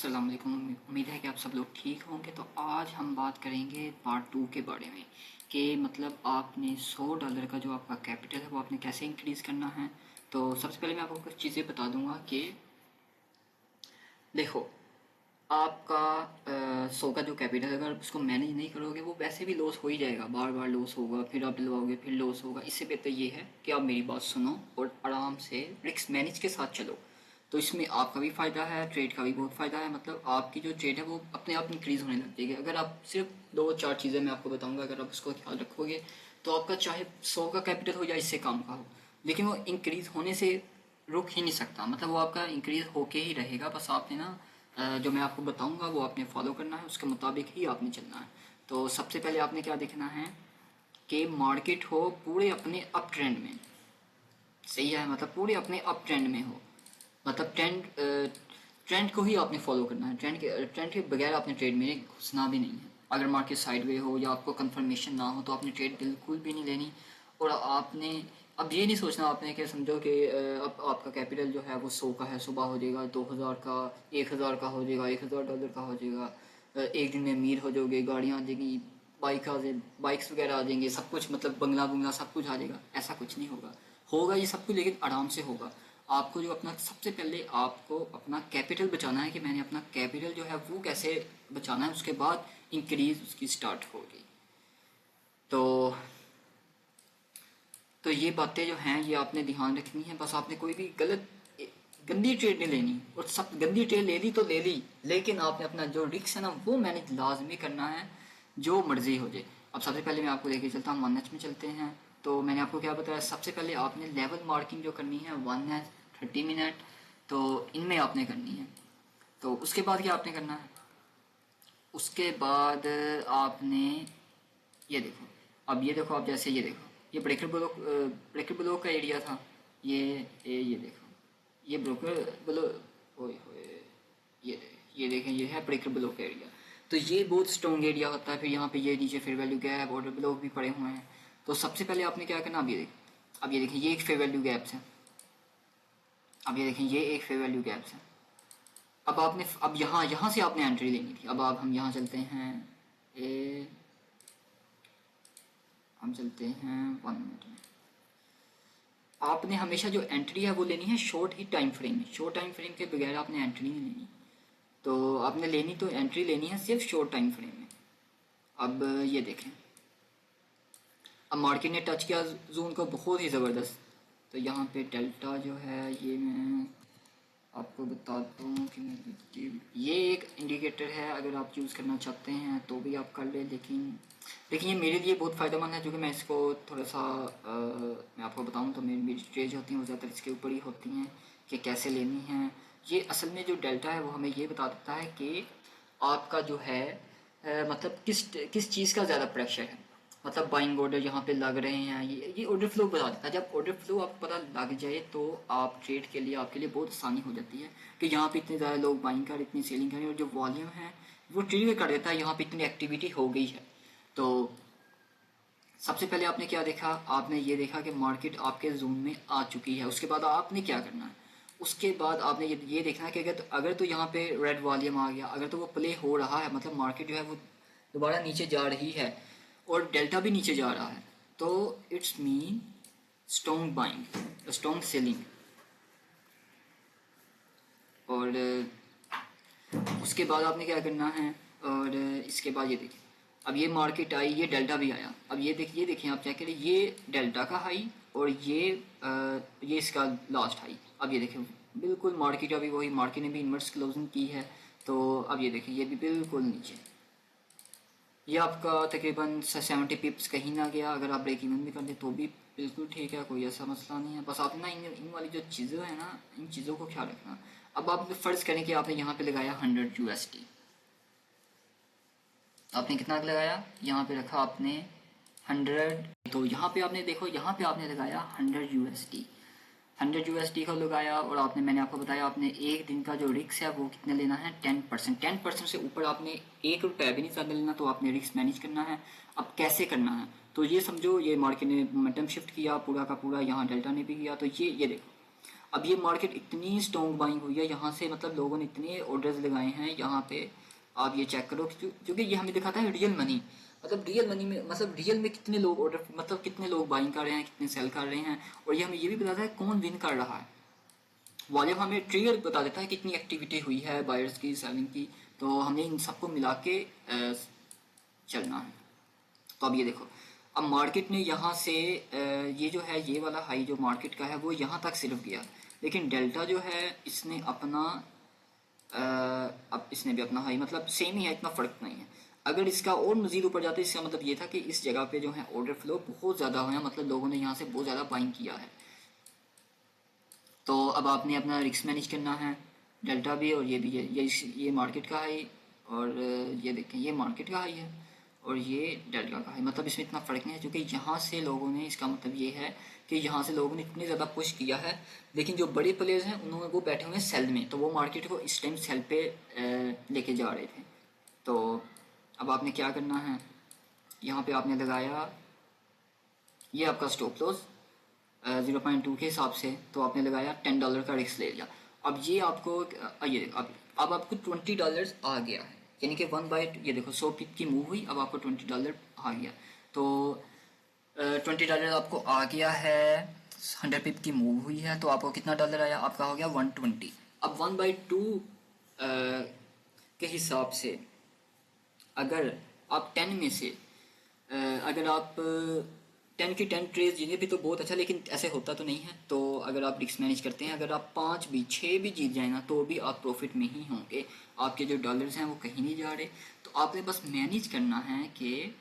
अस्सलाम वालेकुम। उम्मीद है कि आप सब लोग ठीक होंगे। तो आज हम बात करेंगे पार्ट 2 के बारे में कि मतलब आपने $100 का जो आपका कैपिटल है वो आपने कैसे इंक्रीज़ करना है। तो सबसे पहले मैं आपको कुछ चीज़ें बता दूंगा कि देखो, आपका 100 का जो कैपिटल है अगर उसको मैनेज नहीं करोगे वो वैसे भी लॉस हो ही जाएगा, बार बार लॉस होगा, फिर आप दिलवाओगे फिर लॉस होगा। इससे बेहतर ये है कि आप मेरी बात सुनो और आराम से रिस्क मैनेज के साथ चलो। तो इसमें आपका भी फ़ायदा है, ट्रेड का भी बहुत फ़ायदा है। मतलब आपकी जो ट्रेड है वो अपने आप इंक्रीज़ होने लग जाएगी अगर आप सिर्फ 2-4 चीज़ें मैं आपको बताऊंगा, अगर आप उसको ख्याल रखोगे तो आपका चाहे 100 का कैपिटल हो या इससे कम का हो, लेकिन वो इंक्रीज़ होने से रुक ही नहीं सकता। मतलब वो आपका इंक्रीज़ होके ही रहेगा। बस आपने ना जो मैं आपको बताऊंगा वो आपने फॉलो करना है, उसके मुताबिक ही आपने चलना है। तो सबसे पहले आपने क्या देखना है कि मार्केट हो पूरे अपने अप ट्रेंड में, सही है, मतलब पूरे अपने अप ट्रेंड में हो। मतलब ट्रेंड को ही आपने फॉलो करना है, ट्रेंड के बगैर आपने ट्रेड में घुसना भी नहीं है। अगर मार्केट साइडवे हो या आपको कंफर्मेशन ना हो तो आपने ट्रेड बिल्कुल भी नहीं लेनी। और आपने अब ये नहीं सोचना आपने कि समझो कि अब आपका कैपिटल जो है वो 100 का है, सुबह हो जाएगा 2000 का, 1000 का हो जाएगा, $1000 का हो जाएगा, एक दिन में अमीर हो जाओगे, गाड़ियाँ आ जाएगी, बाइक्स वगैरह आ जाएंगे, सब कुछ, मतलब बंगला बंगला सब कुछ आ जाएगा। ऐसा कुछ नहीं होगा। होगा ये सब कुछ लेकिन आराम से होगा। आपको जो अपना सबसे पहले आपको अपना कैपिटल बचाना है कि मैंने अपना कैपिटल जो है वो कैसे बचाना है, उसके बाद इंक्रीज उसकी स्टार्ट होगी। तो ये बातें जो हैं ये आपने ध्यान रखनी है। बस आपने कोई भी गंदी ट्रेड नहीं लेनी, और सब गंदी ट्रेड ले ली तो ले ली, लेकिन आपने अपना जो रिस्क है ना वो मैनेज लाजमी करना है, जो मर्जी हो जाए। अब सबसे पहले मैं आपको लेके चलता हूँ 1H में चलते हैं। तो मैंने आपको क्या बताया, सबसे पहले आपने लेवल मार्किंग जो करनी है 1H 30 मिनट, तो इनमें आपने करनी है। तो उसके बाद क्या आपने करना है, उसके बाद आपने ये देखो, अब ये देखो, आप जैसे ये देखो, ये ब्रेकर ब्लॉक का एरिया था। ये देखो, ये ब्रोकर ब्लॉक, ओए होए, ये देखें, ये है ब्रेकर ब्लॉक का एरिया। तो ये बहुत स्ट्रॉन्ग एरिया होता है। फिर यहाँ पे ये नीचे fair value gap, order block भी पड़े हुए हैं। तो सबसे पहले आपने क्या करना, अब ये देखें, ये एक फेयर वैल्यू गैप्स है। अब ये देखें, ये एक फेयर वैल्यू गैप्स है। अब यहाँ यहाँ से आपने एंट्री लेनी थी। अब आप हम यहाँ चलते हैं, ए हम चलते हैं 1 मिनट में। आपने हमेशा जो एंट्री है वो लेनी है शॉर्ट ही टाइम फ्रेम में। शॉर्ट टाइम फ्रेम के बगैर आपने एंट्री नहीं लेनी। तो आपने लेनी तो एंट्री लेनी है सिर्फ शॉर्ट टाइम फ्रेम में। अब ये देखें, अब मार्केट ने टच किया जोन को बहुत ही ज़बरदस्त। तो यहाँ पे डेल्टा जो है ये मैं आपको बताता हूँ कि ये एक इंडिकेटर है, अगर आप यूज़ करना चाहते हैं तो भी आप कर लें। लेकिन ये मेरे लिए बहुत फ़ायदेमंद है, क्योंकि मैं इसको थोड़ा सा मैं आपको बताऊँ तो मेरी ट्रेड होती हैं वो ज़्यादातर इसके ऊपर ही होती हैं कि कैसे लेनी है। ये असल में जो डेल्टा है वो हमें ये बता देता है कि आपका जो है मतलब किस चीज़ का ज़्यादा प्रेशर है। मतलब बाइंग ऑर्डर यहाँ पे लग रहे हैं, ये ऑर्डर फ्लो बता देता है। जब ऑर्डर फ्लो आपको पता लग जाए तो आप ट्रेड के लिए आपके लिए बहुत आसानी हो जाती है कि यहाँ पे इतने ज़्यादा लोग बाइंग कर, इतनी सेलिंग करें, और जो वॉल्यूम है वो ट्रिगर कर देता है यहाँ पे इतनी एक्टिविटी हो गई है। तो सबसे पहले आपने क्या देखा, आपने ये देखा कि मार्केट आपके जोन में आ चुकी है। उसके बाद आपने क्या करना है, उसके बाद आपने ये देखना है कि अगर तो यहाँ पे रेड वॉल्यूम आ गया, अगर तो वो प्ले हो रहा है, मतलब मार्केट जो है वो दोबारा नीचे जा रही है और डेल्टा भी नीचे जा रहा है, तो it's mean strong buying, strong selling. और उसके बाद आपने क्या करना है, और इसके बाद ये देखिए, अब ये मार्केट आई, ये डेल्टा भी आया। अब ये देखें, आप चेक करें, ये डेल्टा का हाई और ये इसका लास्ट हाई। अब ये देखें, बिल्कुल मार्केट अभी वही, मार्केट ने भी इन्वर्स क्लोजिंग की है। तो अब ये देखें, ये भी बिल्कुल नीचे, ये आपका तकरीबन 70 पिप्स कहीं ना गया। अगर आप ब्रेक इवन भी कर दें तो भी बिल्कुल ठीक है, कोई ऐसा मसला नहीं है। बस आप ना इन वाली जो चीज़ें हैं ना, इन चीज़ों को ख्याल रखना। अब आप फ़र्ज़ करें कि आपने यहाँ पे लगाया 100 USD, आपने कितना लगाया, यहाँ पे रखा आपने 100। तो यहाँ पे आपने देखो, यहाँ पे आपने लगाया 100 USD, 100 USD का लगाया। और मैंने आपको बताया आपने एक दिन का जो रिस्क है वो कितना लेना है, 10%। 10% से ऊपर आपने ₹1 भी नहीं ज़्यादा लेना। तो आपने रिस्क मैनेज करना है। अब कैसे करना है, तो ये समझो, ये मार्केट ने मोमेंटम शिफ्ट किया पूरा का पूरा, यहाँ डेल्टा ने भी किया। तो ये देखो, अब ये मार्केट इतनी स्ट्रॉन्ग बाइंग हुई है यहाँ से, मतलब लोगों ने इतने ऑर्डर्स लगाए हैं यहाँ पे, आप ये चेक करो क्योंकि ये हमें दिखाता है रियल मनी, मतलब रियल मनी में, मतलब रियल में कितने लोग ऑर्डर, मतलब कितने लोग बाइंग कर रहे हैं, कितने सेल कर रहे हैं, और ये हमें ये भी बताता है कौन विन कर रहा है। वॉल्यूम हमें ट्रिगर बता देता है कितनी एक्टिविटी हुई है बायर्स की, सेलिंग की, तो हमें इन सबको मिला के चलना है। तो अब ये देखो, अब मार्केट ने यहाँ से ये जो है, ये वाला हाई जो मार्केट का है वो यहाँ तक सिर्फ गया, लेकिन डेल्टा जो है इसने अपना अब इसने भी अपना हाई, मतलब सेम ही है, इतना फ़र्क नहीं है। अगर इसका और मज़ीद ऊपर जाता है, इसका मतलब ये था कि इस जगह पे जो है ऑर्डर फ्लो बहुत ज़्यादा हुआ है, मतलब लोगों ने यहाँ से बहुत ज़्यादा बाइंग किया है। तो अब आपने अपना रिस्क मैनेज करना है, डेल्टा भी और ये भी है, ये मार्केट का हाई, और ये देखें ये मार्केट का हाई है और ये डेल्टा का हाई, मतलब इसमें इतना फ़र्क नहीं है क्योंकि यहाँ से लोगों ने, इसका मतलब ये है कि यहाँ से लोगों ने इतने ज़्यादा पुश किया है, लेकिन जो बड़े प्लेयर्स हैं उन्होंने, वो बैठे हुए हैं सेल में, तो वो मार्केट को इस टाइम सेल पे लेके जा रहे थे। तो अब आपने क्या करना है, यहाँ पे आपने लगाया ये आपका स्टॉप लॉस 0.2 के हिसाब से, तो आपने लगाया $10 का रिस्क ले लिया। अब ये आपको ये अब आपको $20 आ गया है, यानी कि 1 बाय, ये देखो 100 पिप की मूव हुई, अब आपको $20 आ गया। तो $20 आपको आ गया है, 100 पिप की मूव हुई है, तो आपको कितना डॉलर आया, आपका हो गया 120। अब 1/2 के हिसाब से अगर आप 10 में से अगर आप 10 की 10 ट्रेज जीते भी तो बहुत अच्छा, लेकिन ऐसे होता तो नहीं है। तो अगर आप रिस्क मैनेज करते हैं, अगर आप 5 भी 6 भी जीत जाए ना, तो भी आप प्रॉफिट में ही होंगे, आपके जो डॉलर्स हैं वो कहीं नहीं जा रहे। तो आपने बस मैनेज करना है कि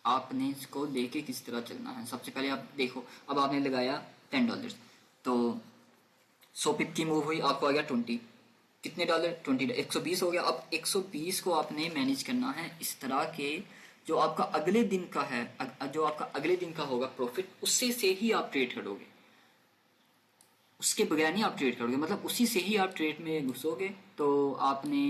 आपने इसको लेके किस तरह चलना है। सबसे पहले आप देखो, अब आपने लगाया $10, तो 100 पिप की मूव हुई, आपको आ गया 20, कितने डॉलर, 20, 120 हो गया। अब 120 को आपने मैनेज करना है इस तरह के, जो आपका अगले दिन का है, जो आपका अगले दिन का होगा प्रॉफिट, उससे से ही आप ट्रेड करोगे, उसके बगैर नहीं आप ट्रेड करोगे, मतलब उसी से ही आप ट्रेड में घुसोगे। तो आपने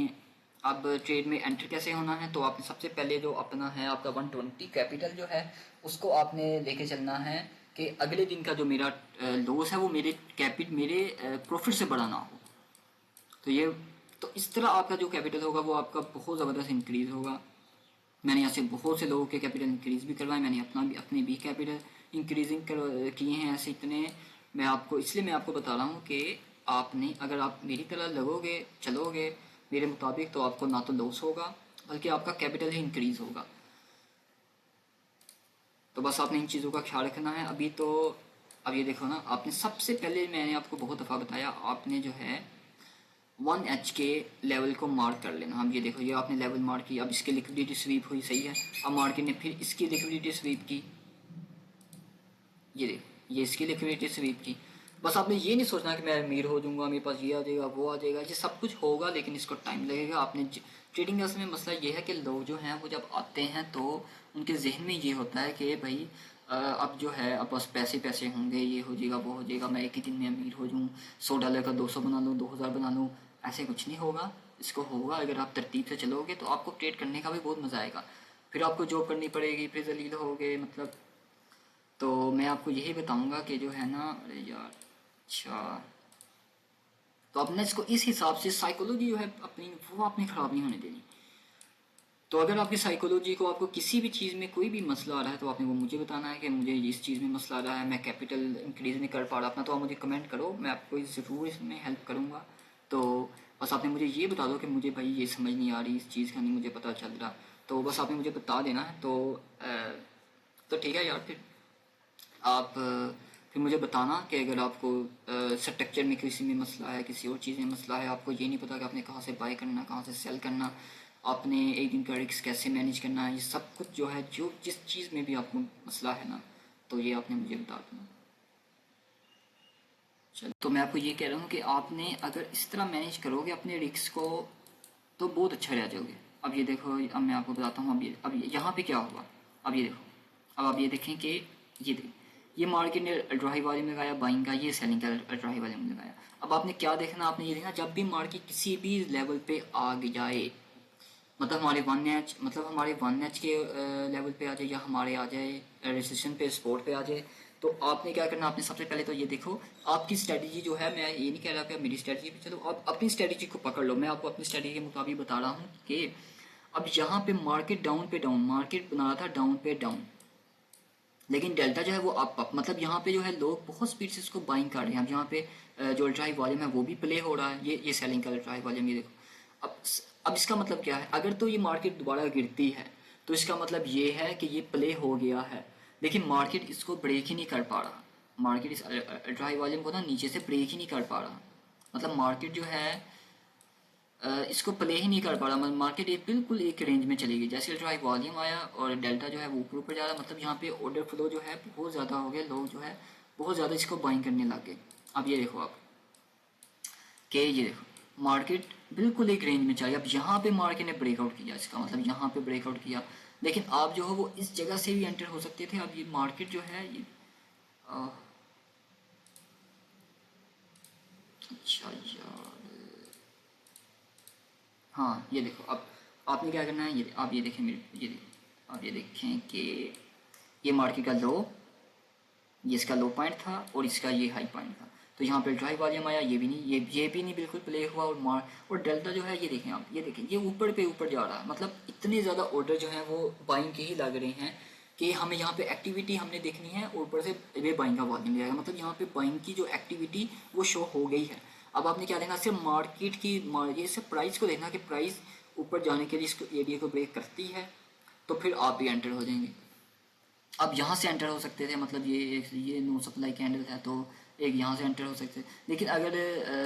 अब ट्रेड में एंटर कैसे होना है, तो आपने सबसे पहले जो अपना है आपका 120 कैपिटल जो है, उसको आपने लेके चलना है कि अगले दिन का जो मेरा लॉस है वो मेरे प्रॉफिट से बड़ा ना हो। तो ये, तो इस तरह आपका जो कैपिटल होगा वो आपका बहुत ज़बरदस्त इंक्रीज़ होगा। मैंने यहाँ से बहुत से लोगों के कैपिटल इंक्रीज़ भी करवाए, मैंने अपने भी कैपिटल इंक्रीजिंग किए हैं ऐसे इतने। मैं आपको बता रहा हूँ कि आपने, अगर आप मेरी तरह लगोगे चलोगे मेरे मुताबिक, तो आपको ना तो लॉस होगा बल्कि आपका कैपिटल ही इंक्रीज़ होगा। तो बस आपने इन चीज़ों का ख्याल रखना है। अभी तो अब ये देखो ना, आपने सबसे पहले, मैंने आपको बहुत दफ़ा बताया, आपने जो है 1H के लेवल को मार्क कर लेना। अब ये देखो, ये आपने लेवल मार्क किया, अब इसकी लिक्विडिटी स्वीप हुई, सही है। अब मार्केट ने फिर इसकी लिक्विडिटी स्वीप की, ये देखो ये इसकी लिक्विडिटी स्वीप की। बस आपने ये नहीं सोचना कि मैं अमीर हो जाऊंगा, मेरे पास ये आ जाएगा वो आ जाएगा, ये सब कुछ होगा लेकिन इसको टाइम लगेगा। आपने ट्रेडिंग असल में मसला ये है कि लोग जो हैं वो जब आते हैं तो उनके जहन में ये होता है कि भाई अब जो है, अब बस पैसे पैसे होंगे, ये हो जाएगा वो हो जाएगा, मैं एक ही दिन में अमीर हो जाऊँ, $100 का 200 बना लूँ, 2000 बना लूँ। ऐसे कुछ नहीं होगा, इसको होगा अगर आप तरतीब से चलोगे तो आपको ट्रेड करने का भी बहुत मज़ा आएगा। फिर आपको जॉब करनी पड़ेगी, फिर जलील होगे, मतलब। तो मैं आपको यही बताऊंगा कि जो है ना, अरे यार, अच्छा, तो अपने इसको इस हिसाब से साइकोलॉजी जो है अपनी, वो आपने ख़राब नहीं होने देनी। तो अगर आपकी साइकोलॉजी को, आपको किसी भी चीज़ में कोई भी मसला आ रहा है, तो आपने वो मुझे बताना है कि मुझे इस चीज़ में मसला आ रहा है, मैं कैपिटल इंक्रीज़ नहीं कर पा रहा अपना, तो आप मुझे कमेंट करो, मैं आपको ज़रूर इसमें हेल्प करूँगा। तो बस आपने मुझे ये बता दो कि मुझे भाई ये समझ नहीं आ रही, इस चीज़ का नहीं मुझे पता चल रहा, तो बस आपने मुझे बता देना है। तो ठीक है यार, फिर आप फिर मुझे बताना कि अगर आपको स्ट्रक्चर में किसी में मसला है, किसी और चीज़ में मसला है, आपको ये नहीं पता कि आपने कहाँ से बाय करना, कहाँ से सेल करना, आपने एक दिन का रिस्क कैसे मैनेज करना है, ये सब कुछ जो है, जो जिस चीज़ में भी आपको मसला है ना, तो ये आपने मुझे बता देना। चलो, तो मैं आपको ये कह रहा हूँ कि आपने अगर इस तरह मैनेज करोगे अपने रिस्क को, तो बहुत अच्छा रह जाओगे। अब ये देखो, अब मैं आपको बताता हूँ, यहाँ पे क्या हुआ। अब ये देखो, अब आप ये देखें कि ये मार्केट ने अल्ट्रा वाले में लगाया बाइंग का, ये सेलिंग का अल्ट्रा वाले में लगाया। अब आपने क्या देखना, आपने ये देखना, जब भी मार्केट किसी भी लेवल पे आ जाए, मतलब हमारे 1H के लेवल पे आ जाए, या हमारे आ जाए रेसिस्टेंस पे, सपोर्ट पे आ जाए, तो आपने क्या करना, आपने सबसे पहले तो ये देखो आपकी स्ट्रेटजी जो है, मैं ये नहीं कह रहा कि आप मेरी स्ट्रेटजी पे चलो, आप अपनी स्ट्रेटजी को पकड़ लो। मैं आपको अपनी स्ट्रेटजी के मुताबिक बता रहा हूँ कि अब यहाँ पे मार्केट डाउन पे डाउन, मार्केट बना रहा था डाउन पे डाउन, लेकिन डेल्टा जो है वो अप, मतलब यहाँ पे जो है लोग बहुत स्पीड से इसको बाइंग कर रहे हैं। अब यहाँ पे जो अल्ट्रा हाई वॉल्यूम है वो भी प्ले हो रहा है, ये सेलिंग का अल्ट्रा हाई वॉल्यूम, ये देखो। अब इसका मतलब क्या है, अगर तो ये मार्केट दोबारा गिरती है तो इसका मतलब ये है कि ये प्ले हो गया है, लेकिन मार्केट इसको ब्रेक ही नहीं कर पा रहा। मार्केट इस अल्ट्रा हाई वॉल्यूम को ना नीचे से ब्रेक ही नहीं कर पा रहा, मतलब मार्केट जो है इसको प्ले ही नहीं कर पा रहा। मार्केट एक बिल्कुल एक रेंज में चली गई, जैसे अल्ट्रा हाई वॉल्यूम आया और डेल्टा जो है वो ऊपर ऊपर जा रहा, मतलब यहाँ पे ऑर्डर फ्लो जो है बहुत ज़्यादा हो गया, लोग जो है बहुत ज़्यादा इसको बाइंग करने लग गए। अब ये देखो आप कि ये देखो मार्केट बिल्कुल एक रेंज में चली। अब यहाँ पे मार्केट ने ब्रेकआउट किया, इसका मतलब यहाँ पे ब्रेकआउट किया, लेकिन आप जो है वो इस जगह से भी एंटर हो सकते थे। अब ये मार्केट जो है ये अच्छा यार, हाँ ये देखो। अब आपने क्या करना है, ये आप ये देखें मेरे, ये देखो आप ये देखें कि ये मार्केट का लो, ये इसका लो पॉइंट था और इसका ये हाई पॉइंट था। तो यहाँ पे ड्राई वॉल्यूम आया, ये भी नहीं, ये भी नहीं बिल्कुल प्ले हुआ, और डेल्टा जो है ये देखें आप, ये देखें ये ऊपर पे ऊपर जा रहा है, मतलब इतने ज़्यादा ऑर्डर जो है वो बाइंग के ही लग रहे हैं कि हमें यहाँ पे एक्टिविटी हमने देखनी है, और ऊपर से ये बाइंग का वॉल्यूम जाएगा, मतलब यहाँ पे बाइंग की जो एक्टिविटी वो शो हो गई है। अब आपने क्या देखना, सिर्फ मार्केट की ये सिर्फ प्राइस को देखना कि प्राइस ऊपर जाने के लिए इसको एरिया को ब्रेक करती है तो फिर आप भी एंटर हो जाएंगे। अब यहाँ से एंटर हो सकते थे, मतलब ये नो सप्लाई कैंडल है तो एक यहाँ से एंटर हो सकते थे, लेकिन अगर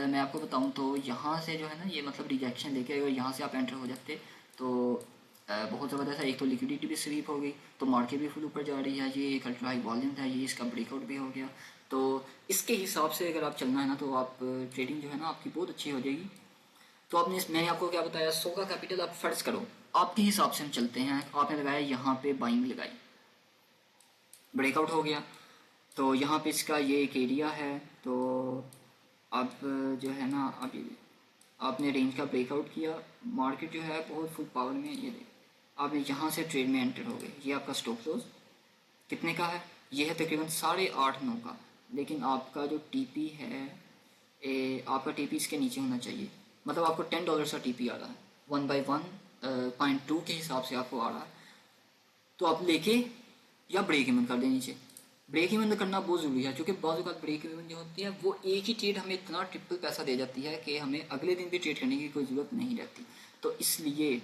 मैं आपको बताऊँ तो यहाँ से जो है ना ये मतलब रिजेक्शन लेके अगर यहाँ से आप एंटर हो जाते तो बहुत ज़बरदस्त है। एक तो लिक्विडिटी भी स्वीप हो गई, तो मार्केट भी फुल ऊपर जा रही है, ये एक अल्ट्रा हाई वॉल्यूम था, ये इसका ब्रेकआउट भी हो गया। तो इसके हिसाब से अगर आप चलना है ना तो आप ट्रेडिंग जो है ना आपकी बहुत अच्छी हो जाएगी। तो मैंने आपको क्या बताया, 100 का कैपिटल आप फर्ज करो, आपके हिसाब से हम चलते हैं। आपने लगाया यहाँ पे बाइंग लगाई, ब्रेकआउट हो गया, तो यहाँ पे इसका ये एक एरिया है। तो अब जो है ना, अब ये आपने रेंज का ब्रेकआउट किया, मार्केट जो है बहुत फुल पावर में, ये देखो आपने यहाँ से ट्रेड में एंटर हो गए। ये आपका स्टॉप लॉस कितने का है, ये है तकरीबन 8.5-9 का, लेकिन आपका जो टीपी है आपका टीपी इसके नीचे होना चाहिए, मतलब आपको $10 का टीपी आ रहा है, 1/1.2 के हिसाब से आपको आ रहा है। तो आप लेके या ब्रेक इवन कर दें नीचे। ब्रेक इवन करना बहुत ज़रूरी है, क्योंकि बहुत बार ब्रेक इवन जो होती है वो एक ही ट्रेड हमें इतना ट्रिपल पैसा दे जाती है कि हमें अगले दिन भी ट्रेड करने की कोई ज़रूरत नहीं रहती। तो इसलिए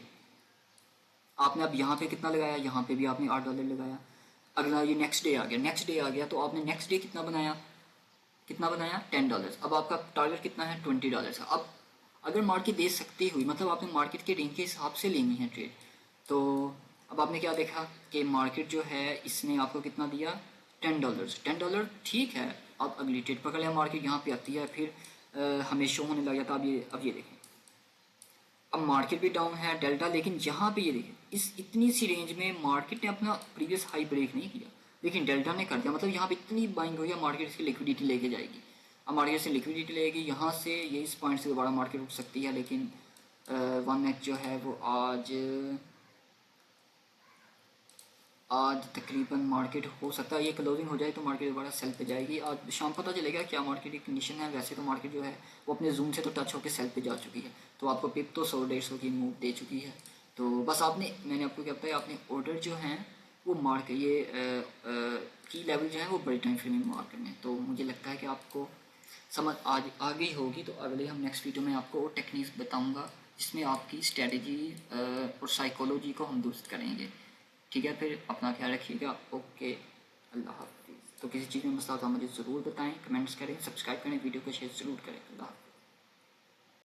आपने अब यहाँ पे कितना लगाया, यहाँ पे भी आपने $8 लगाया। अगला ये नेक्स्ट डे आ गया, नेक्स्ट डे आ गया तो आपने नेक्स्ट डे कितना बनाया, $10। अब आपका टारगेट कितना है, $20 का। अब अगर मार्केट दे सकती हुई, मतलब आपने मार्केट के रेंज के हिसाब से लेनी है ट्रेड, तो अब आपने क्या देखा कि मार्केट जो है इसने आपको कितना दिया, $10। ठीक है, अब अगली ट्रेड पकड़ लिया, मार्केट यहाँ पे आती है, फिर हमें शो होने लग जाता। अब ये देखें, अब मार्केट भी डाउन है डेल्टा, लेकिन यहाँ पे ये देखें इस इतनी सी रेंज में मार्केट ने अपना प्रीवियस हाई ब्रेक नहीं किया, लेकिन डेल्टा ने कर दिया, मतलब यहाँ पे इतनी बाइंग हुई है, मार्केट इसकी लिक्विडिटी लेके जाएगी। अब मार्केट से लिक्विडिटी लेगी, यहाँ से ये इस पॉइंट से दोबारा मार्केट उठ सकती है, लेकिन 1x जो है वो आज तकरीबन मार्केट हो सकता है ये क्लोजिंग हो जाए तो मार्केट दोबारा सेल पे जाएगी। आज शाम पता चलेगा क्या मार्केट की कंडीशन है। वैसे तो मार्केट जो है वो अपने जून से तो टच होकर सेल पे जा चुकी है, तो आपको पिप तो 100-150 की मूव दे चुकी है। तो बस मैंने आपको क्या बताया, आपने ऑर्डर जो हैं वो मार्क ये की लेवल जो है वो बड़े टाइम फ्रेम में मार्क करने। तो मुझे लगता है कि आपको समझ आ गई होगी। तो अगले हम नेक्स्ट वीडियो में आपको टेक्निक्स बताऊँगा जिसमें आपकी स्ट्रेटजी और साइकोलॉजी को हम दुरुस्त करेंगे। ठीक है, फिर अपना ख्याल रखिएगा। ओके, अल्लाह हाफिज़। तो किसी चीज़ में मसला हो तो मुझे ज़रूर बताएं, कमेंट्स करें, सब्सक्राइब करें, वीडियो को शेयर ज़रूर करें। अल्लाह।